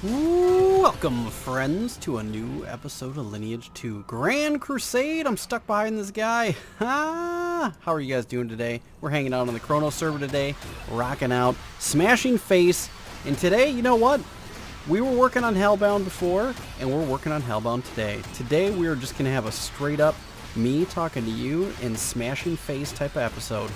Welcome, friends, to a new episode of Lineage II Grand Crusade. I'm stuck behind this guy. How are you guys doing today? We're hanging out on the Chronos server today, rocking out, smashing face. And today, you know what? We were working on Hellbound before, and we're working on Hellbound today. Today, we're just going to have a straight-up me talking to you and smashing face type of episode.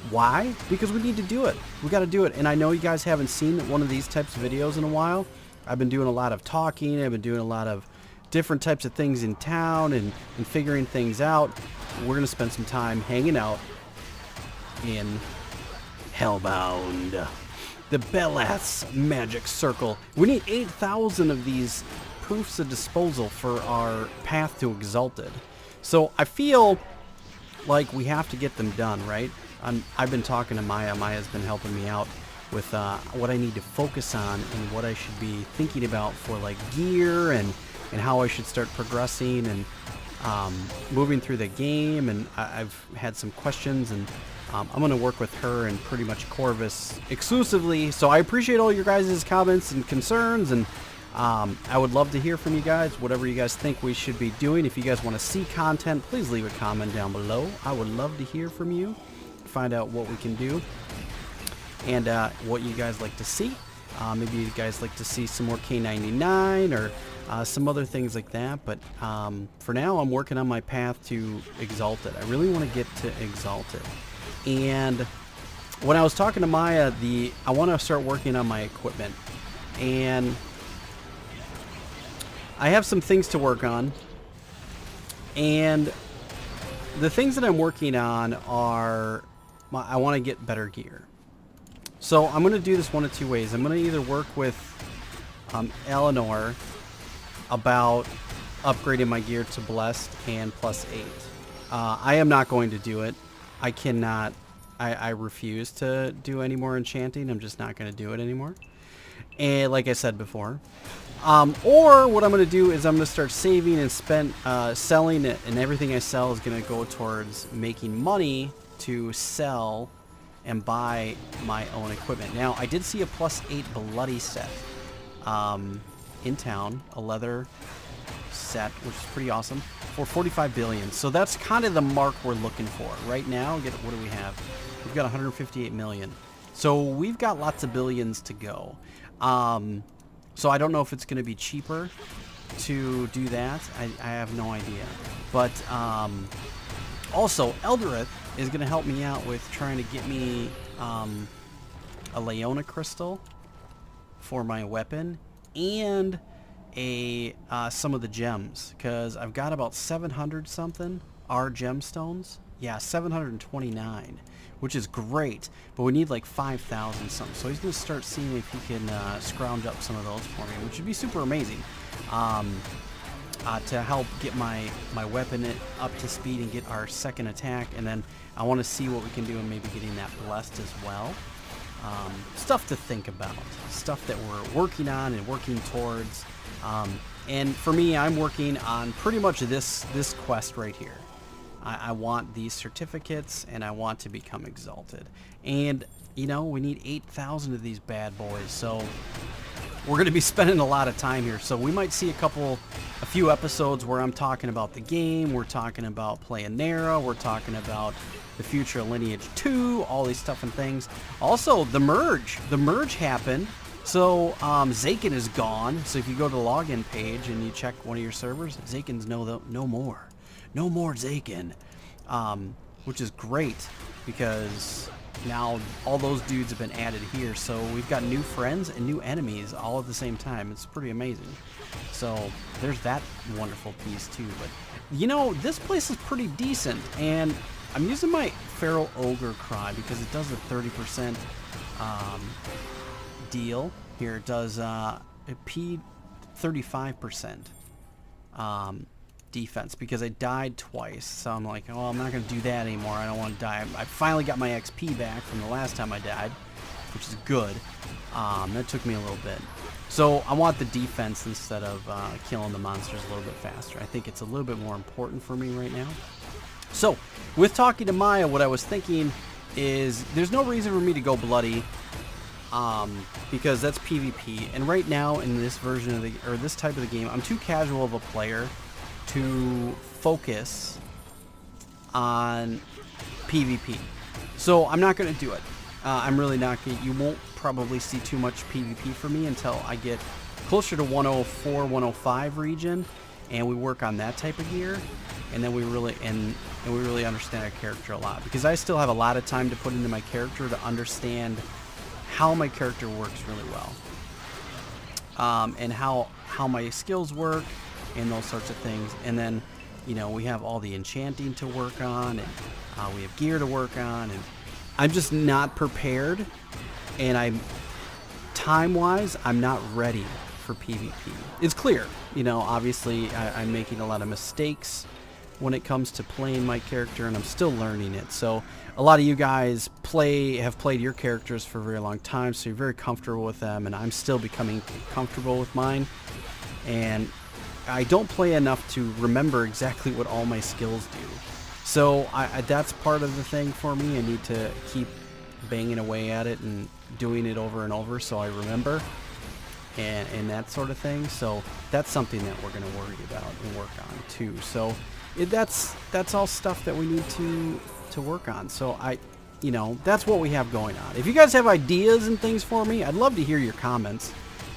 Why? Because we need to do it. We got to do it. And I know you guys haven't seen one of these types of videos in a while. I've been doing a lot of talking. I've been doing a lot of different types of things in town and figuring things out. We're going to spend some time hanging out in Hellbound. The Beleth's magic circle. We need 8,000 of these proofs of disposal for our path to exalted. So I feel like we have to get them done, right? I've been talking to Maya. Maya's been helping me out with what I need to focus on and what I should be thinking about for like gear and how I should start progressing and moving through the game. And I've had some questions, and I'm going to work with her and pretty much Corvus exclusively. So I appreciate all your guys' comments and concerns, and I would love to hear from you guys, whatever you guys think we should be doing. If you guys want to see content, please leave a comment down below. I would love to hear from you, find out what we can do and what you guys like to see. Maybe you guys like to see some more K99 or some other things like that. But for now, I'm working on my path to Exalted. I really want to get to Exalted. And when I was talking to Maya, I want to start working on my equipment. And I have some things to work on. And the things that I'm working on are, I want to get better gear. So I'm going to do this one of two ways. I'm going to either work with Eleanor about upgrading my gear to Blessed and +8. I am not going to do it. I cannot. I refuse to do any more enchanting. I'm just not going to do it anymore. And like I said before. Or what I'm going to do is I'm going to start saving and selling it, and everything I sell is going to go towards making money to sell and buy my own equipment. Now, I did see a +8 bloody set in town, a leather set, which is pretty awesome, for 45 billion. So that's kind of the mark we're looking for. Right now, what do we have? We've got 158 million. So we've got lots of billions to go. So I don't know if it's going to be cheaper to do that. I have no idea. But also, Eldereth is going to help me out with trying to get me a Leona crystal for my weapon and some of the gems, because I've got about 700 something are gemstones. Yeah, 729, which is great, but we need like 5,000 something. So he's going to start seeing if he can scrounge up some of those for me, which would be super amazing. To help get my weapon up to speed and get our second attack. And then I want to see what we can do in maybe getting that Blessed as well. Stuff to think about. Stuff that we're working on and working towards. And for me, I'm working on pretty much this quest right here. I want these certificates, and I want to become Exalted. And, you know, we need 8,000 of these bad boys. So we're going to be spending a lot of time here. So we might see a few episodes where I'm talking about the game. We're talking about playing Nera. We're talking about the future of Lineage 2, all these stuff and things. Also, the merge. The merge happened. So Zakin is gone. So if you go to the login page and you check one of your servers, Zakin's no more. No more Zakin. Which is great, because now all those dudes have been added here. So we've got new friends and new enemies all at the same time. It's pretty amazing. So there's that wonderful piece too. But you know, this place is pretty decent, and I'm using my Feral Ogre Cry because it does a 30% deal. Here it does a P 35% defense, because I died twice. So I'm like, oh, I'm not going to do that anymore. I don't want to die. I finally got my XP back from the last time I died, which is good. That took me a little bit. So I want the defense instead of killing the monsters a little bit faster. I think it's a little bit more important for me right now. So with talking to Maya, what I was thinking is there's no reason for me to go bloody. because that's PvP. And right now in this version of the, or this type of the game, I'm too casual of a player to focus on PvP. So I'm not going to do it. I'm really not going to. You won't probably see too much PvP for me until I get closer to 104, 105 region, and we work on that type of gear, and then we really we really understand our character a lot, because I still have a lot of time to put into my character to understand how my character works really well, and how my skills work and those sorts of things. And then, you know, we have all the enchanting to work on, and we have gear to work on, and I'm just not prepared, and time-wise, I'm not ready for PvP. It's clear, you know, obviously I'm making a lot of mistakes when it comes to playing my character, and I'm still learning it. So a lot of you guys have played your characters for a very long time, so you're very comfortable with them, and I'm still becoming comfortable with mine. And I don't play enough to remember exactly what all my skills do. So that's part of the thing for me. I need to keep banging away at it and doing it over and over so I remember, and that sort of thing. So that's something that we're going to worry about and work on too. So that's all stuff that we need to work on. So you know, that's what we have going on. If you guys have ideas and things for me, I'd love to hear your comments.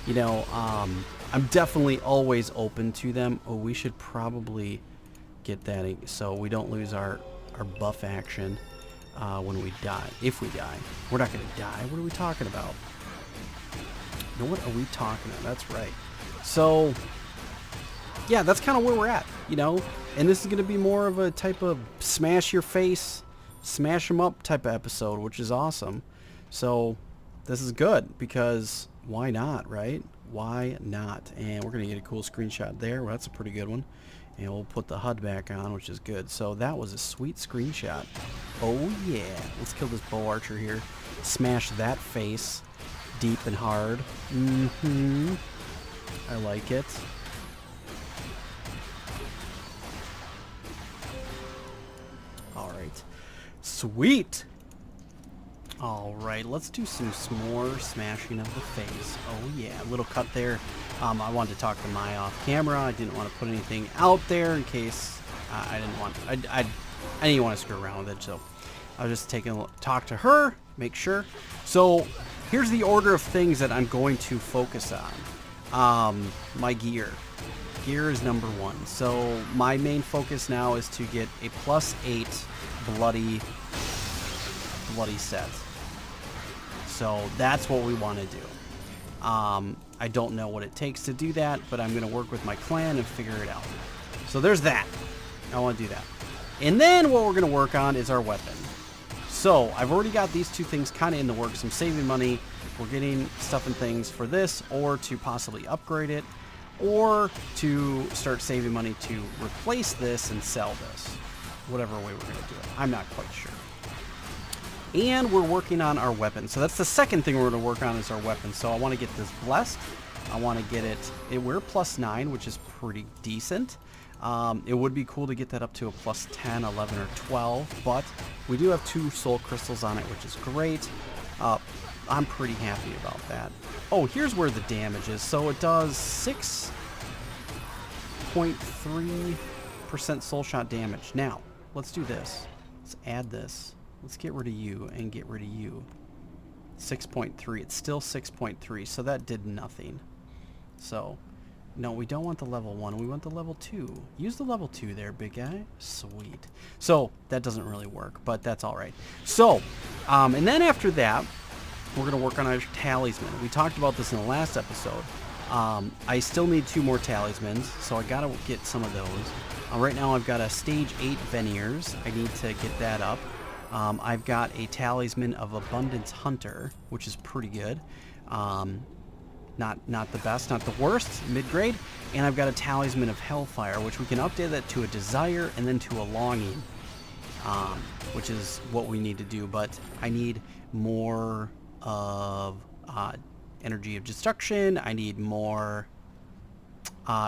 You know, I'm definitely always open to them. Oh, we should probably get that so we don't lose our buff action when we die. If we die, we're not going to die. What are we talking about? No, what are we talking about? That's right. So yeah, that's kind of where we're at, you know. And this is going to be more of a type of smash your face, smash them up type of episode, which is awesome. So this is good, because why not, right? Why not? And we're going to get a cool screenshot there. Well, that's a pretty good one. And we'll put the HUD back on, which is good. So that was a sweet screenshot. Oh yeah. Let's kill this bow archer here. Smash that face deep and hard. I like it. Alright. Sweet! Alright, let's do some more smashing of the face. Oh yeah, a little cut there. I wanted to talk to Maya off camera. I didn't want to put anything out there in case I didn't want to screw around with it. So I was just taking a talk to her, make sure. So here's the order of things that I'm going to focus on. My gear. Gear is number one. So my main focus now is to get a +8 bloody set. So that's what we want to do. I don't know what it takes to do that, but I'm going to work with my clan and figure it out. So there's that. I want to do that. And then what we're going to work on is our weapon. So I've already got these two things kind of in the works. I'm saving money. We're getting stuff and things for this, or to possibly upgrade it, or to start saving money to replace this and sell this. Whatever way we're going to do it. I'm not quite sure. And we're working on our weapon. So that's the second thing we're going to work on, is our weapon. So I want to get this blessed. I want to get it. We're +9, which is pretty decent. It would be cool to get that up to a +10, 11, or 12. But we do have 2 soul crystals on it, which is great. I'm pretty happy about that. Oh, here's where the damage is. So it does 6.3% soul shot damage. Now, let's do this. Let's add this. Let's get rid of you and get rid of you. 6.3. It's still 6.3, so that did nothing. So, no, we don't want the level 1. We want the level 2. Use the level 2 there, big guy. Sweet. So, that doesn't really work, but that's all right. So, and then after that, we're going to work on our talisman. We talked about this in the last episode. I still need 2 more talismans, so I got to get some of those. Right now, I've got a stage 8 veneers. I need to get that up. I've got a talisman of Abundance Hunter, which is pretty good. Not the best, not the worst, mid-grade. And I've got a talisman of Hellfire, which we can update that to a Desire and then to a Longing, which is what we need to do. But I need more of Energy of Destruction. I need more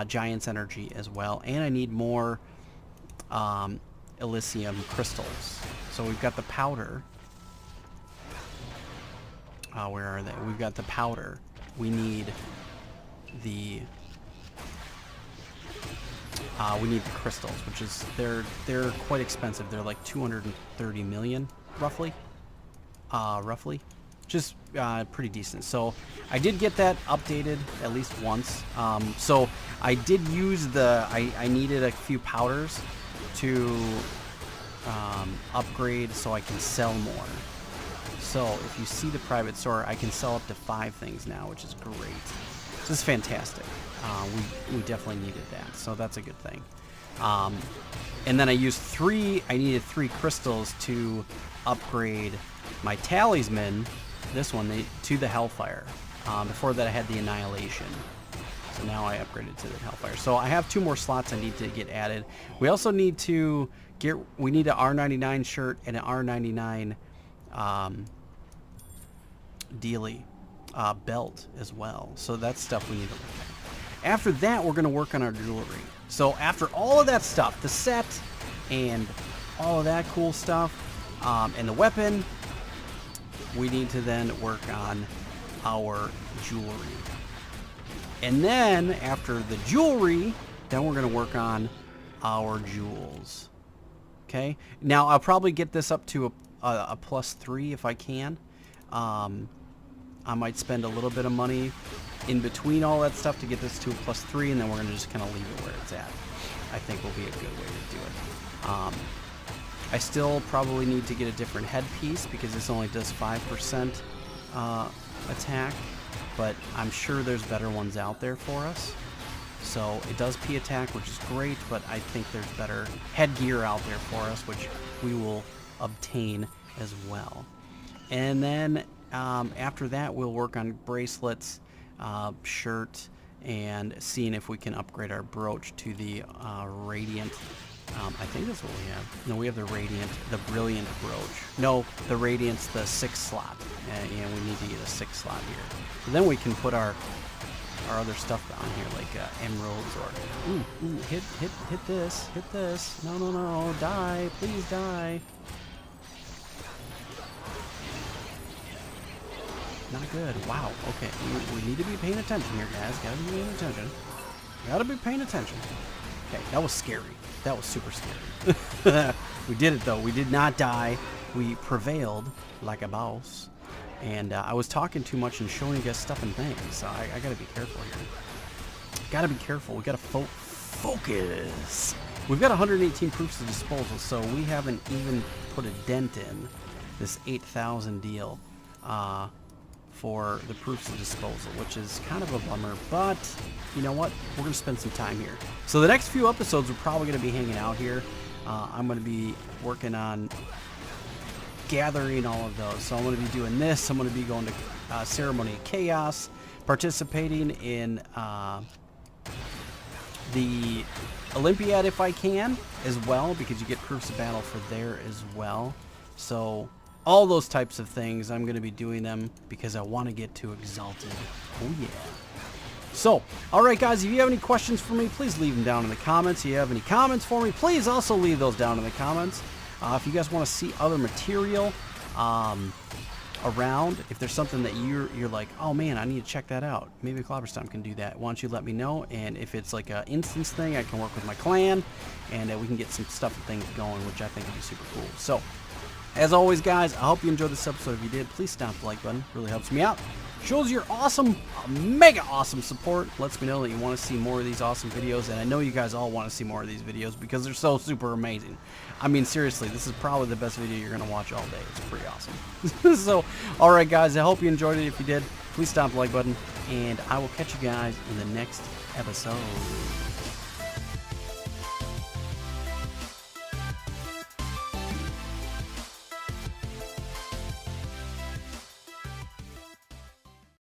Giant's Energy as well. And I need more Elysium crystals. So we've got the powder. where are they? We've got the powder. We need the crystals, which is they're quite expensive. They're like 230 million, roughly. Just pretty decent. So I did get that updated at least once. So I did use I needed a few powders to upgrade so I can sell more. So if you see the private store, I can sell up to 5 things now, which is great. This is fantastic. We definitely needed that, so that's a good thing. And then I needed 3 crystals to upgrade my talisman, this one, to the Hellfire. Before that I had the Annihilation. So now I upgraded to the Hellfire. So I have 2 more slots I need to get added. We also need to we need an R99 shirt and an R99 dealie belt as well. So that's stuff we need to look at. After that, we're going to work on our jewelry. So after all of that stuff, the set and all of that cool stuff, and the weapon, we need to then work on our jewelry. And then after the jewelry, then we're going to work on our jewels. Okay? Now, I'll probably get this up to a +3 if I can. I might spend a little bit of money in between all that stuff to get this to a +3, and then we're going to just kind of leave it where it's at. I think will be a good way to do it. I still probably need to get a different headpiece because this only does 5% attack, but I'm sure there's better ones out there for us. So it does P attack, which is great, but I think there's better headgear out there for us, which we will obtain as well. And then after that, we'll work on bracelets, shirt, and seeing if we can upgrade our brooch to the radiant. I think that's what we have. No, we have the radiant, the brilliant brooch. No, the radiant's the 6th slot, and we need to get a 6th slot here. So then we can put our other stuff on here, like emeralds or hit this. No, die, please die. Not good. Wow. Okay. We need to be paying attention here, guys. Gotta be paying attention. Gotta be paying attention. Okay, that was scary. That was super scary. We did it, though. We did not die. We prevailed like a boss. And I was talking too much and showing you guys stuff and things, so I gotta be careful here. Gotta be careful. We gotta focus. We've got 118 proofs of disposal, so we haven't even put a dent in this 8,000 deal. For the proofs of disposal, which is kind of a bummer, but you know what? We're going to spend some time here. So the next few episodes, we're probably going to be hanging out here. I'm going to be working on gathering all of those. So I'm going to be doing this. I'm going to be going to Ceremony of Chaos, participating in the Olympiad if I can as well, because you get proofs of battle for there as well. So all those types of things, I'm going to be doing them because I want to get to Exalted. Oh, yeah. So, all right, guys, if you have any questions for me, please leave them down in the comments. If you have any comments for me, please also leave those down in the comments. If you guys want to see other material around, if there's something that you're like, oh, man, I need to check that out, maybe Clobberstomp can do that. Why don't you let me know? And if it's like an instance thing, I can work with my clan, and we can get some stuff and things going, which I think would be super cool. So, as always, guys, I hope you enjoyed this episode. If you did, please stomp the like button. It really helps me out. Shows your awesome, mega awesome support. Lets me know that you want to see more of these awesome videos. And I know you guys all want to see more of these videos because they're so super amazing. I mean, seriously, this is probably the best video you're going to watch all day. It's pretty awesome. So, all right, guys, I hope you enjoyed it. If you did, please stomp the like button. And I will catch you guys in the next episode.